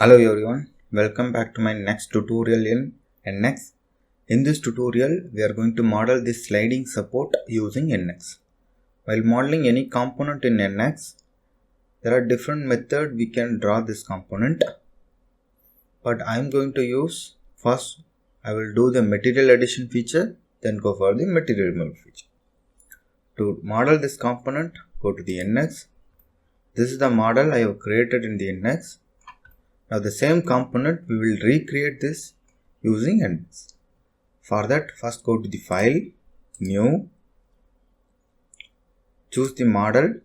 Hello everyone, welcome back to my next tutorial in NX. In this tutorial, we are going to model this sliding support using NX. While modeling any component in NX, there are different methods we can draw this component. But I am going to use, first I will do the material addition feature, then go for the material removal feature. To model this component, go to the NX. This is the model I have created in the NX. Now the same component we will recreate this using NX. For that, first go to the file, new, choose the model.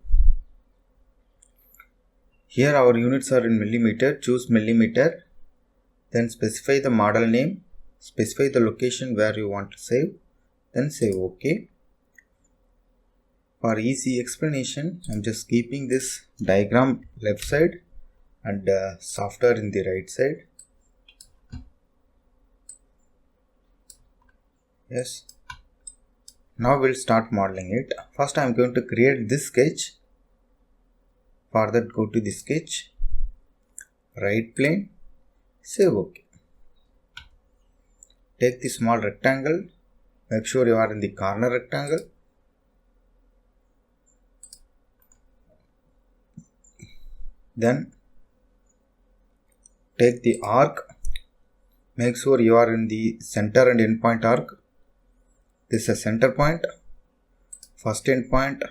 Here our units are in millimeter, choose millimeter, then specify the model name, specify the location where you want to save, then say OK. For easy explanation, I am just keeping this diagram left side and software in the right side. Yes. Now we'll start modeling it. First I am going to create this sketch. For that, go to the sketch, right plane, save OK. Take the small rectangle, make sure you are in the corner rectangle. Then take the arc, make sure you are in the center and end point arc. This is a center point, first end point,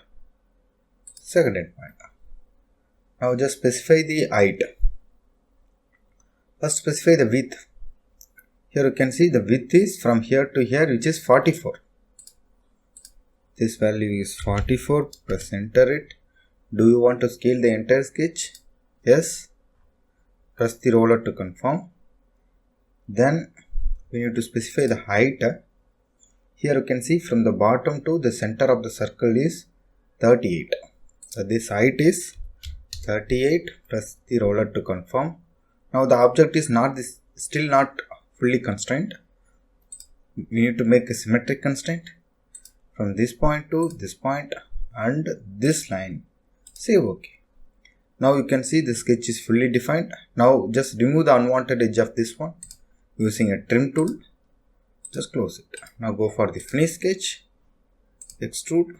second end point. Now just specify the height. First specify the width. Here you can see the width is from here to here, which is 44. This value is 44. Press enter it. Do you want to scale the entire sketch? Yes. Press the roller to confirm. Then we need to specify the height. Here you can see from the bottom to the center of the circle is 38. So this height is 38. Press the roller to confirm. Now the object is still not fully constrained. We need to make a symmetric constraint from this point to this point and this line. Save OK. Now you can see the sketch is fully defined. Now just remove the unwanted edge of this one using a trim tool. Just close it. Now go for the finish sketch, extrude.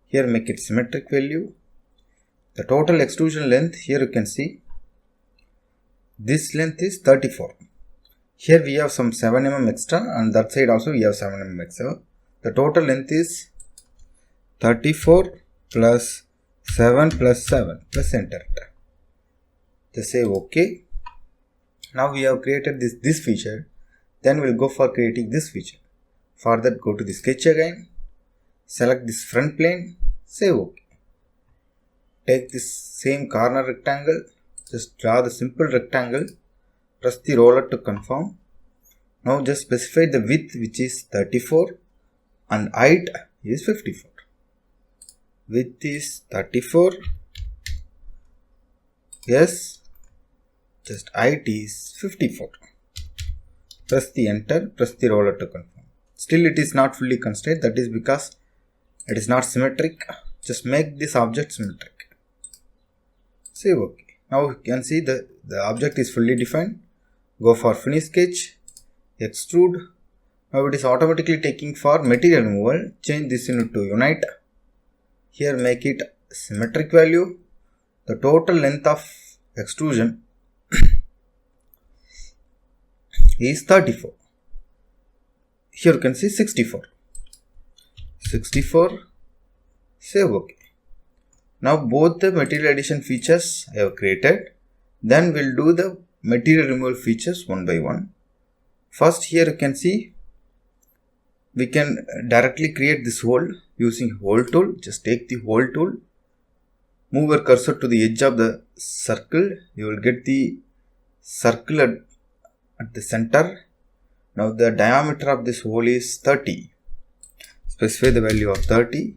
Here make it symmetric value. The total extrusion length, here you can see this length is 34. Here we have some 7 mm extra and that side also we have 7 mm extra. The total length is 34 plus 7 plus 7. Press enter. Just say OK. Now we have created this feature. Then we'll go for creating this feature. For that, go to the sketch again. Select this front plane. Say OK. Take this same corner rectangle. Just draw the simple rectangle. Press the roller to confirm. Now just specify the width, which is 34 and height is 54. Width is 34. Yes. Just height is 54. Press the enter. Press the roller to confirm. Still it is not fully constrained. That is because it is not symmetric. Just make this object symmetric. Save OK. Now you can see the object is fully defined. Go for finish sketch. Extrude. Now it is automatically taking for material removal. Change this unit to unite. Here make it symmetric value. The total length of extrusion is 34. Here you can see 64. 64. Save OK. Now both the material addition features I have created. Then we'll do the material removal features one by one. First here you can see we can directly create this hole using hole tool. Just take the hole tool. Move your cursor to the edge of the circle. You will get the circle at the center. Now the diameter of this hole is 30. Specify the value of 30.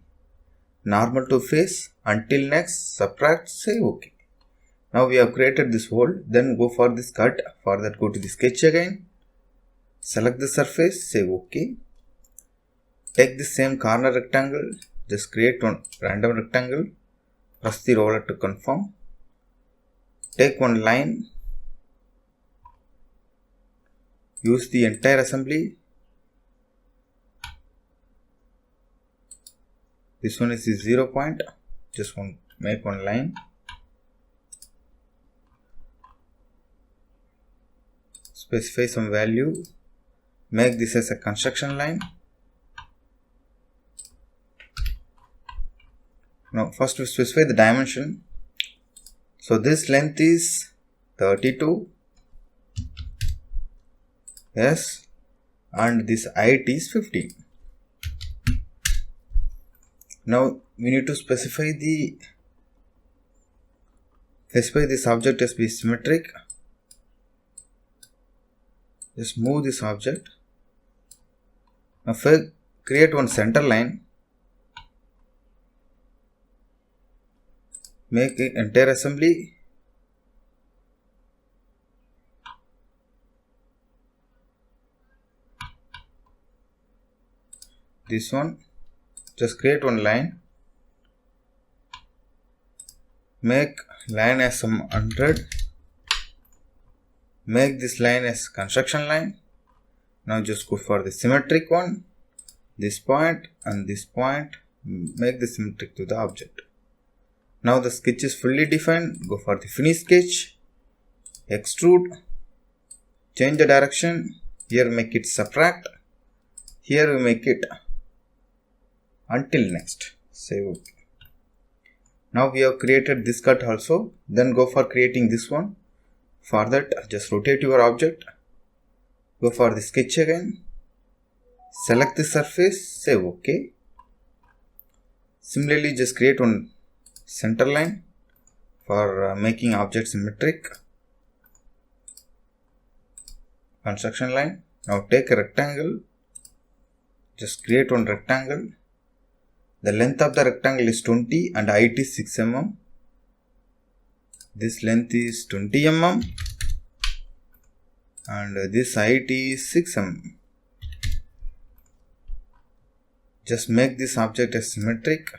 Normal to face. Until next, subtract, save OK. Now we have created this hole. Then go for this cut. For that, go to the sketch again. Select the surface, save OK. Take the same corner rectangle. Just create one random rectangle. Press the roller to confirm. Take one line. use the entire assembly. This one is the 0 point. Just make one line. Specify some value. Make this as a construction line. Now first we specify the dimension. So this length is 32. Yes. And this height is 15. Now we need to specify this object as be symmetric. Just move this object. Now create one center line. Make the entire assembly. This one. Just create one line. Make line as some 100. Make this line as construction line. Now just go for the symmetric one. This point and this point. Make the symmetric to the object. Now the sketch is fully defined. Go for the finish sketch. Extrude. Change the direction. Here make it subtract. Here we make it until next. Save OK. Now we have created this cut also. Then go for creating this one. For that just rotate your object. Go for the sketch again. Select the surface. Save OK. Similarly just create one center line for making object symmetric. Construction line. Now take a rectangle. Just create one rectangle. The length of the rectangle is 20 and height is 6 mm. This length is 20 mm and this height is 6 mm. Just make this object as symmetric.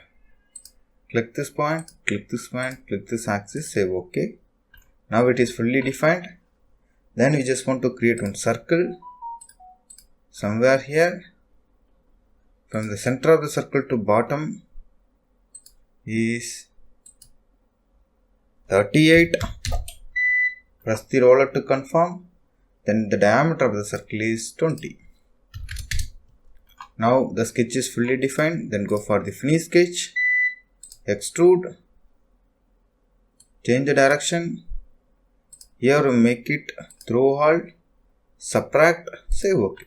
Click this point, click this point, click this axis, save OK. Now it is fully defined. Then we just want to create one circle somewhere here. From the center of the circle to bottom is 38. Press the roller to confirm. Then the diameter of the circle is 20. Now the sketch is fully defined. Then go for the finish sketch. Extrude. Change the direction. Here we make it through hole. Subtract. Save OK.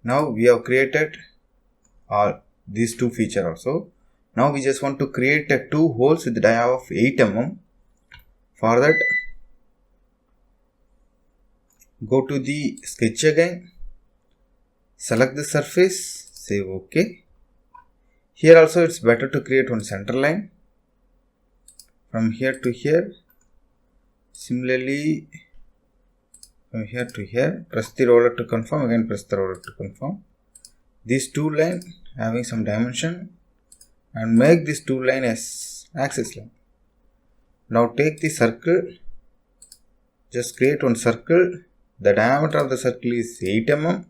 Now we have created these two features also. Now we just want to create two holes with the dia of 8 mm. For that, go to the sketch again. Select the surface. Save OK. Here also it's better to create one center line. From here to here. Similarly, from here to here. Press the roller to confirm. Again press the roller to confirm. These two lines having some dimension and make this two line as axis line. Now take the circle. Just create one circle. The diameter of the circle is 8 mm.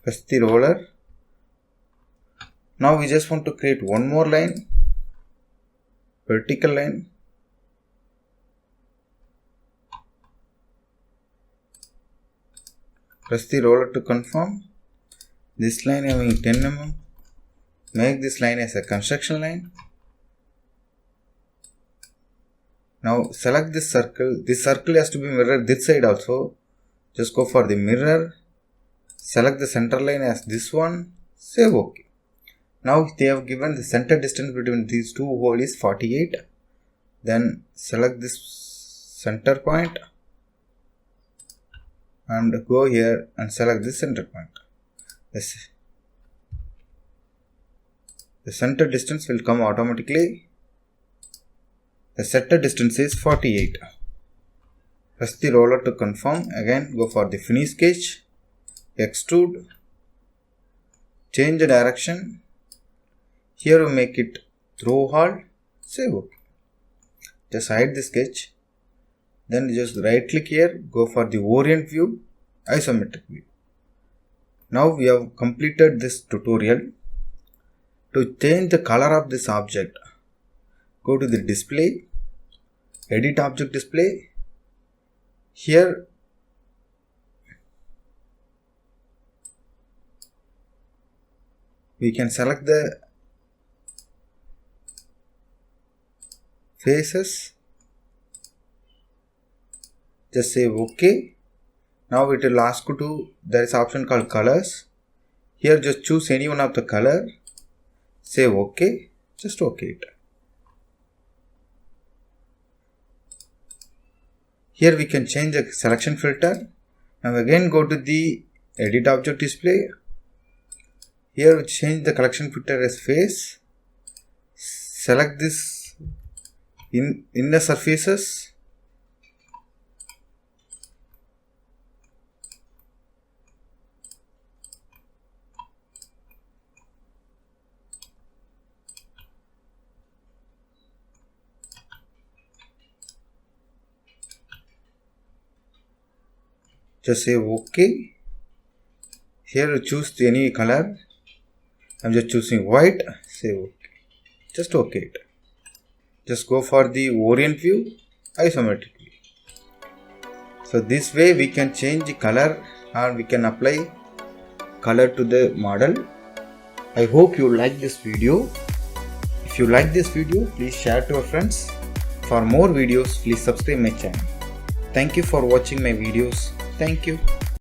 Press the roller. Now we just want to create one more line. Vertical line. Press the roller to confirm. This line having 10 mm. Make this line as a construction line. Now select this circle. This circle has to be mirrored this side also. Just go for the mirror. Select the center line as this one. Save OK. Now they have given the center distance between these two holes is 48. Then select this center point. And go here and select this center point. The center distance will come automatically. The center distance is 48. Press the roller to confirm. Again go for the finish sketch. Extrude. Change the direction. Here we make it through hole. Save OK. Just hide the sketch. Then just right click here, go for the orient view, isometric view. Now we have completed this tutorial. To change the color of this object, go to the display, edit object display. Here we can select the faces. Just say OK. Now it will ask you to, there is option called colors. Here just choose any one of the color. Say OK. Just OK it. Here we can change the selection filter. Now again go to the edit object display. Here we change the collection filter as face. Select this inner surfaces. Just say OK. Here choose any color. I'm just choosing white. Say OK. Just OK it. Just go for the orient view, isometric view. So this way we can change the color and we can apply color to the model. I hope you like this video. If you like this video, please share to your friends. For more videos, please subscribe my channel. Thank you for watching my videos. Thank you.